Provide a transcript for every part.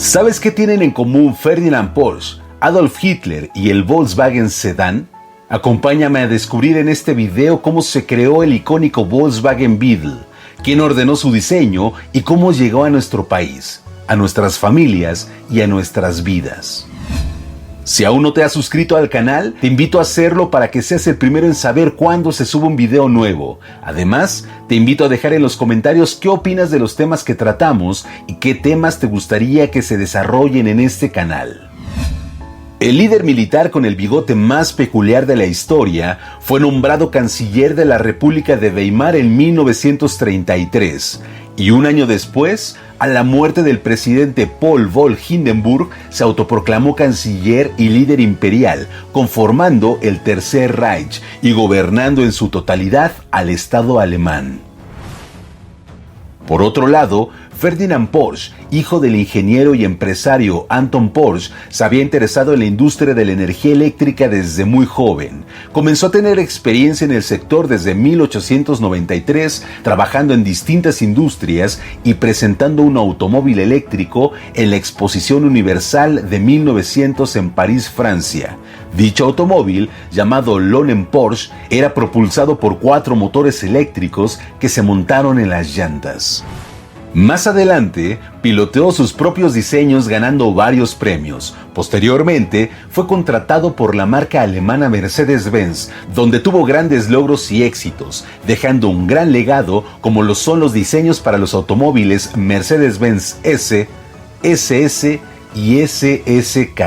¿Sabes qué tienen en común Ferdinand Porsche, Adolf Hitler y el Volkswagen Sedán? Acompáñame a descubrir en este video cómo se creó el icónico Volkswagen Beetle, quién ordenó su diseño y cómo llegó a nuestro país, a nuestras familias y a nuestras vidas. Si aún no te has suscrito al canal, te invito a hacerlo para que seas el primero en saber cuándo se sube un video nuevo. Además, te invito a dejar en los comentarios qué opinas de los temas que tratamos y qué temas te gustaría que se desarrollen en este canal. El líder militar con el bigote más peculiar de la historia fue nombrado canciller de la República de Weimar en 1933 y un año después, a la muerte del presidente Paul von Hindenburg, se autoproclamó canciller y líder imperial, conformando el Tercer Reich y gobernando en su totalidad al Estado alemán. Por otro lado, Ferdinand Porsche, hijo del ingeniero y empresario Anton Porsche, se había interesado en la industria de la energía eléctrica desde muy joven. Comenzó a tener experiencia en el sector desde 1893, trabajando en distintas industrias y presentando un automóvil eléctrico en la Exposición Universal de 1900 en París, Francia. Dicho automóvil, llamado Lohnen Porsche, era propulsado por 4 motores eléctricos que se montaron en las llantas. Más adelante, piloteó sus propios diseños ganando varios premios. Posteriormente, fue contratado por la marca alemana Mercedes-Benz, donde tuvo grandes logros y éxitos, dejando un gran legado como lo son los diseños para los automóviles Mercedes-Benz S, SS y SSK.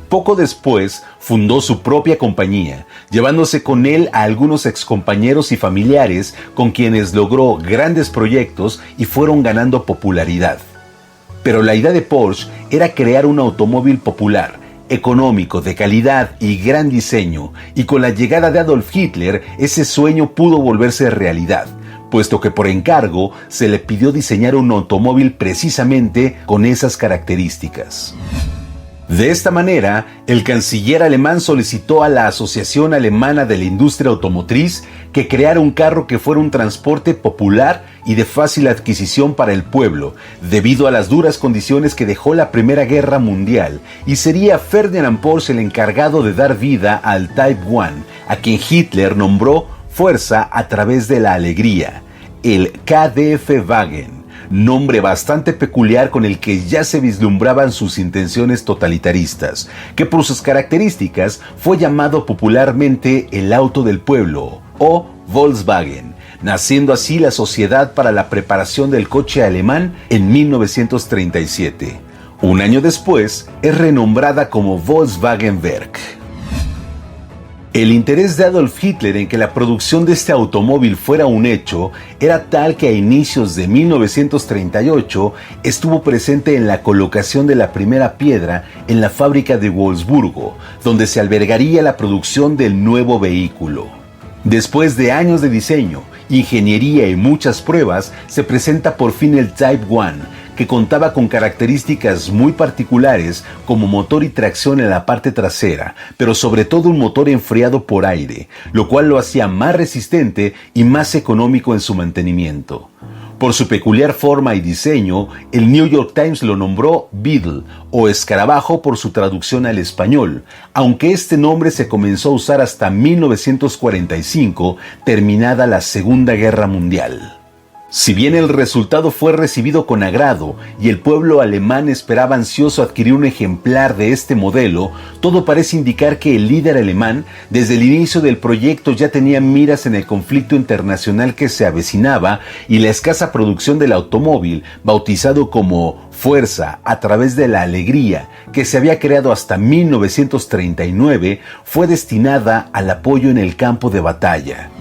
Poco después, fundó su propia compañía, llevándose con él a algunos excompañeros y familiares con quienes logró grandes proyectos y fueron ganando popularidad. Pero la idea de Porsche era crear un automóvil popular, económico, de calidad y gran diseño, y con la llegada de Adolf Hitler, ese sueño pudo volverse realidad, puesto que por encargo se le pidió diseñar un automóvil precisamente con esas características. De esta manera, el canciller alemán solicitó a la Asociación Alemana de la Industria Automotriz que creara un carro que fuera un transporte popular y de fácil adquisición para el pueblo, debido a las duras condiciones que dejó la Primera Guerra Mundial, y sería Ferdinand Porsche el encargado de dar vida al Type 1, a quien Hitler nombró Fuerza a través de la alegría, el KDF-Wagen. Nombre bastante peculiar con el que ya se vislumbraban sus intenciones totalitaristas, que por sus características fue llamado popularmente el auto del pueblo, o Volkswagen, naciendo así la Sociedad para la Preparación del Coche Alemán en 1937. Un año después, es renombrada como Volkswagen Werk. El interés de Adolf Hitler en que la producción de este automóvil fuera un hecho era tal que a inicios de 1938 estuvo presente en la colocación de la primera piedra en la fábrica de Wolfsburgo, donde se albergaría la producción del nuevo vehículo. Después de años de diseño, ingeniería y muchas pruebas, se presenta por fin el Type 1, que contaba con características muy particulares como motor y tracción en la parte trasera, pero sobre todo un motor enfriado por aire, lo cual lo hacía más resistente y más económico en su mantenimiento. Por su peculiar forma y diseño, el New York Times lo nombró Beetle o escarabajo por su traducción al español, aunque este nombre se comenzó a usar hasta 1945, terminada la Segunda Guerra Mundial. Si bien el resultado fue recibido con agrado y el pueblo alemán esperaba ansioso adquirir un ejemplar de este modelo, todo parece indicar que el líder alemán, desde el inicio del proyecto, ya tenía miras en el conflicto internacional que se avecinaba y la escasa producción del automóvil, bautizado como Fuerza a través de la alegría, que se había creado hasta 1939, fue destinada al apoyo en el campo de batalla.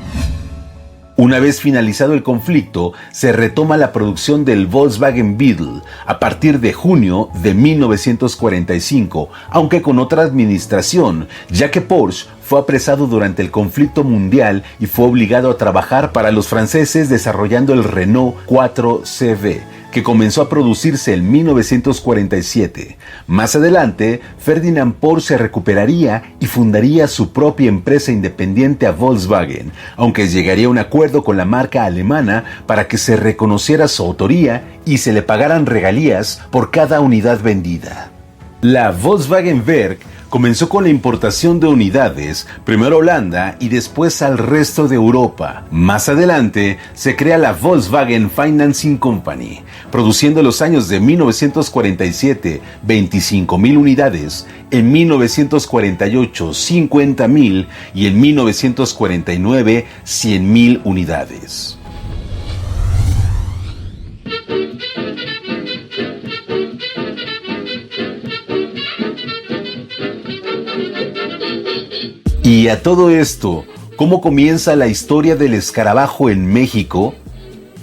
Una vez finalizado el conflicto, se retoma la producción del Volkswagen Beetle a partir de junio de 1945, aunque con otra administración, ya que Porsche fue apresado durante el conflicto mundial y fue obligado a trabajar para los franceses desarrollando el Renault 4CV, que comenzó a producirse en 1947. Más adelante, Ferdinand Porsche se recuperaría y fundaría su propia empresa independiente a Volkswagen, aunque llegaría a un acuerdo con la marca alemana para que se reconociera su autoría y se le pagaran regalías por cada unidad vendida. La Volkswagen Werk comenzó con la importación de unidades, primero a Holanda y después al resto de Europa. Más adelante se crea la Volkswagen Financing Company, produciendo en los años de 1947 25.000 unidades, en 1948 50.000 y en 1949 100.000 unidades. Y a todo esto, ¿cómo comienza la historia del escarabajo en México?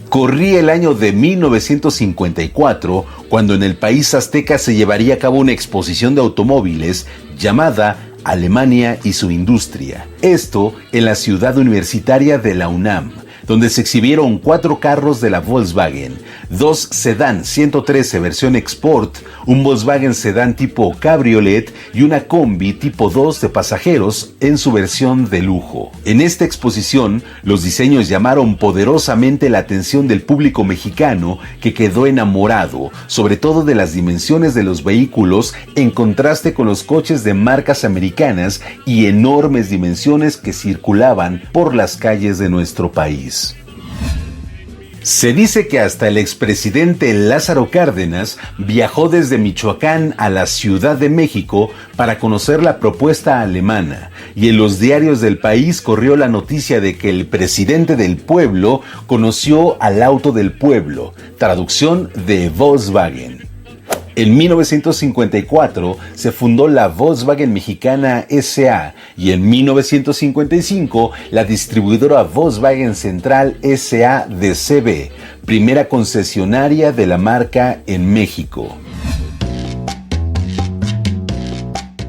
Corría el año de 1954, cuando en el país azteca se llevaría a cabo una exposición de automóviles llamada Alemania y su industria. Esto en la ciudad universitaria de la UNAM, donde se exhibieron 4 carros de la Volkswagen, 2 sedán 113 versión Export, un Volkswagen sedán tipo Cabriolet y una combi tipo 2 de pasajeros en su versión de lujo. En esta exposición, los diseños llamaron poderosamente la atención del público mexicano, que quedó enamorado, sobre todo de las dimensiones de los vehículos en contraste con los coches de marcas americanas y enormes dimensiones que circulaban por las calles de nuestro país. Se dice que hasta el expresidente Lázaro Cárdenas viajó desde Michoacán a la Ciudad de México para conocer la propuesta alemana, y en los diarios del país corrió la noticia de que el presidente del pueblo conoció al auto del pueblo, traducción de Volkswagen. En 1954 se fundó la Volkswagen Mexicana S.A. y en 1955 la distribuidora Volkswagen Central S.A. de CB, primera concesionaria de la marca en México.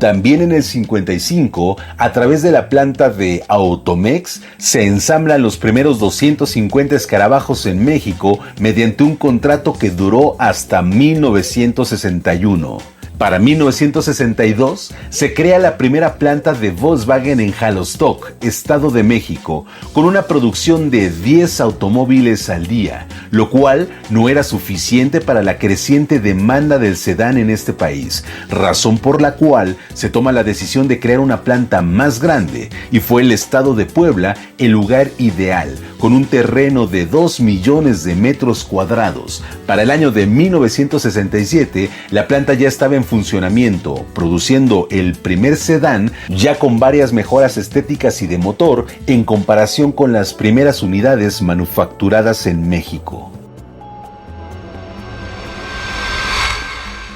También en el 55, a través de la planta de Automex, se ensamblan los primeros 250 escarabajos en México mediante un contrato que duró hasta 1961. Para 1962 se crea la primera planta de Volkswagen en Jalostoc, Estado de México, con una producción de 10 automóviles al día, lo cual no era suficiente para la creciente demanda del sedán en este país, razón por la cual se toma la decisión de crear una planta más grande, y fue el Estado de Puebla el lugar ideal, con un terreno de 2 millones de metros cuadrados. Para el año de 1967, la planta ya estaba en funcionamiento, produciendo el primer sedán ya con varias mejoras estéticas y de motor en comparación con las primeras unidades manufacturadas en México.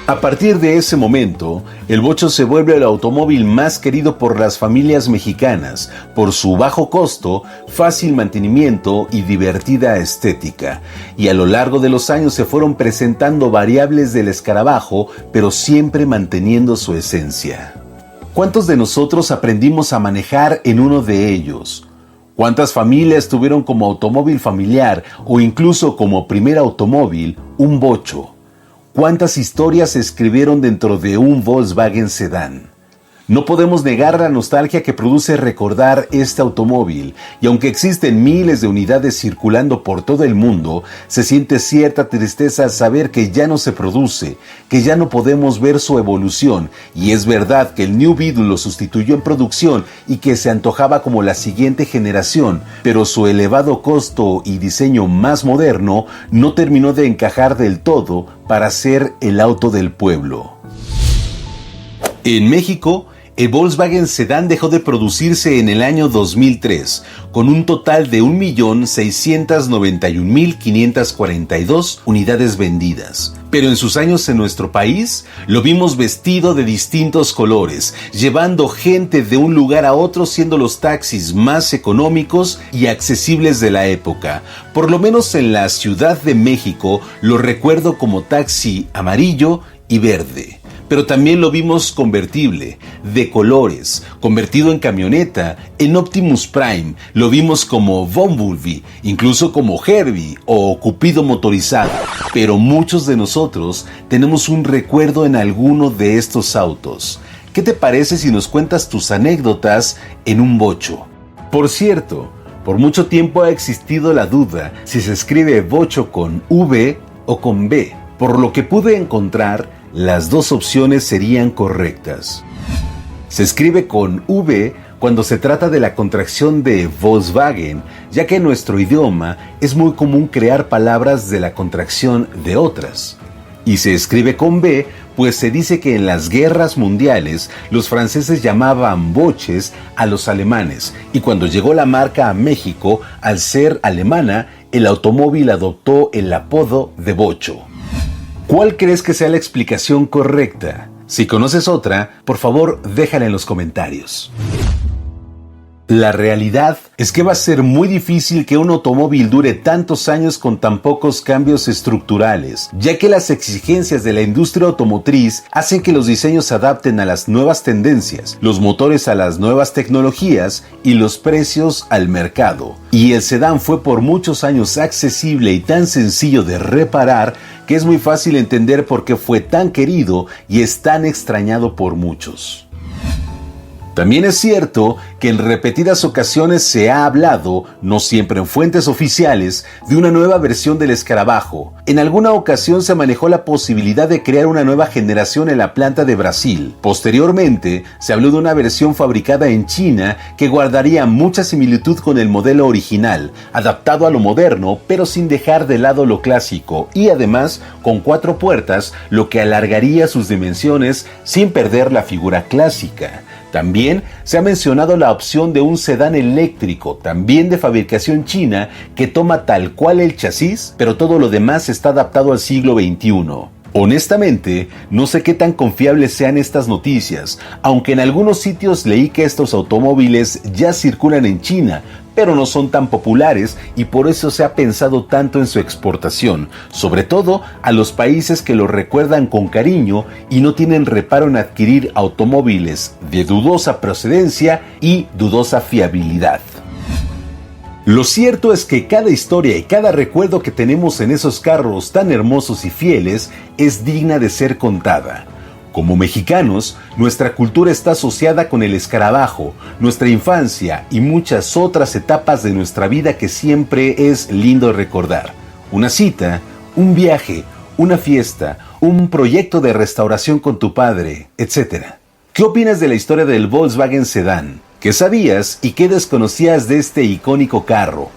A partir de ese momento, el bocho se vuelve el automóvil más querido por las familias mexicanas, por su bajo costo, fácil mantenimiento y divertida estética. Y a lo largo de los años se fueron presentando variables del escarabajo, pero siempre manteniendo su esencia. ¿Cuántos de nosotros aprendimos a manejar en uno de ellos? ¿Cuántas familias tuvieron como automóvil familiar o incluso como primer automóvil un bocho? ¿Cuántas historias se escribieron dentro de un Volkswagen sedán? No podemos negar la nostalgia que produce recordar este automóvil, y aunque existen miles de unidades circulando por todo el mundo, se siente cierta tristeza al saber que ya no se produce, que ya no podemos ver su evolución, y es verdad que el New Beetle lo sustituyó en producción y que se antojaba como la siguiente generación, pero su elevado costo y diseño más moderno no terminó de encajar del todo para ser el auto del pueblo. En México, el Volkswagen Sedán dejó de producirse en el año 2003, con un total de 1.691.542 unidades vendidas. Pero en sus años en nuestro país, lo vimos vestido de distintos colores, llevando gente de un lugar a otro, siendo los taxis más económicos y accesibles de la época. Por lo menos en la Ciudad de México, lo recuerdo como taxi amarillo y verde. pero también lo vimos convertible, de colores, convertido en camioneta, en Optimus Prime, lo vimos como Bumblebee, incluso como Herbie o Cupido motorizado, pero muchos de nosotros tenemos un recuerdo en alguno de estos autos. ¿Qué te parece si nos cuentas tus anécdotas en un bocho? Por cierto, por mucho tiempo ha existido la duda si se escribe bocho con V o con B. Por lo que pude encontrar, las dos opciones serían correctas. Se escribe con V cuando se trata de la contracción de Volkswagen, ya que en nuestro idioma es muy común crear palabras de la contracción de otras. Y se escribe con B, pues se dice que en las guerras mundiales los franceses llamaban boches a los alemanes, y cuando llegó la marca a México, al ser alemana, el automóvil adoptó el apodo de bocho. ¿Cuál crees que sea la explicación correcta? Si conoces otra, por favor déjala en los comentarios. La realidad es que va a ser muy difícil que un automóvil dure tantos años con tan pocos cambios estructurales, ya que las exigencias de la industria automotriz hacen que los diseños se adapten a las nuevas tendencias, los motores a las nuevas tecnologías y los precios al mercado. Y el sedán fue por muchos años accesible y tan sencillo de reparar que es muy fácil entender por qué fue tan querido y es tan extrañado por muchos. También es cierto que en repetidas ocasiones se ha hablado, no siempre en fuentes oficiales, de una nueva versión del escarabajo. En alguna ocasión se manejó la posibilidad de crear una nueva generación en la planta de Brasil. Posteriormente, se habló de una versión fabricada en China que guardaría mucha similitud con el modelo original, adaptado a lo moderno, pero sin dejar de lado lo clásico, y además con 4 puertas, lo que alargaría sus dimensiones sin perder la figura clásica. También se ha mencionado la opción de un sedán eléctrico, también de fabricación china, que toma tal cual el chasis, pero todo lo demás está adaptado al siglo XXI. Honestamente, no sé qué tan confiables sean estas noticias, aunque en algunos sitios leí que estos automóviles ya circulan en China, pero no son tan populares y por eso se ha pensado tanto en su exportación, sobre todo a los países que lo recuerdan con cariño y no tienen reparo en adquirir automóviles de dudosa procedencia y dudosa fiabilidad. Lo cierto es que cada historia y cada recuerdo que tenemos en esos carros tan hermosos y fieles es digna de ser contada. Como mexicanos, nuestra cultura está asociada con el escarabajo, nuestra infancia y muchas otras etapas de nuestra vida que siempre es lindo recordar. Una cita, un viaje, una fiesta, un proyecto de restauración con tu padre, etc. ¿Qué opinas de la historia del Volkswagen Sedán? ¿Qué sabías y qué desconocías de este icónico carro?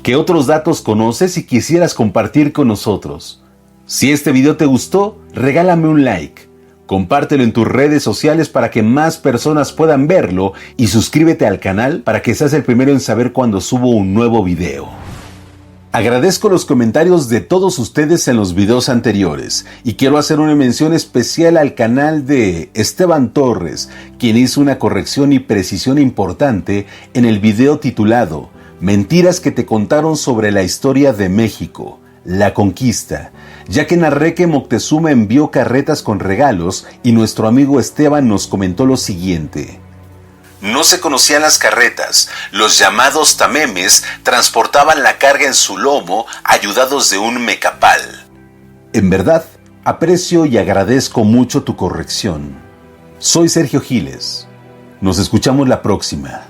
¿Qué otros datos conoces y quisieras compartir con nosotros? Si este video te gustó, regálame un like, compártelo en tus redes sociales para que más personas puedan verlo y suscríbete al canal para que seas el primero en saber cuando subo un nuevo video. Agradezco los comentarios de todos ustedes en los videos anteriores y quiero hacer una mención especial al canal de Esteban Torres, quien hizo una corrección y precisión importante en el video titulado Mentiras que te contaron sobre la historia de México. La conquista, ya que narré que Moctezuma envió carretas con regalos y nuestro amigo Esteban nos comentó lo siguiente. No se conocían las carretas, los llamados tamemes transportaban la carga en su lomo ayudados de un mecapal. En verdad, aprecio y agradezco mucho tu corrección. Soy Sergio Giles. Nos escuchamos la próxima.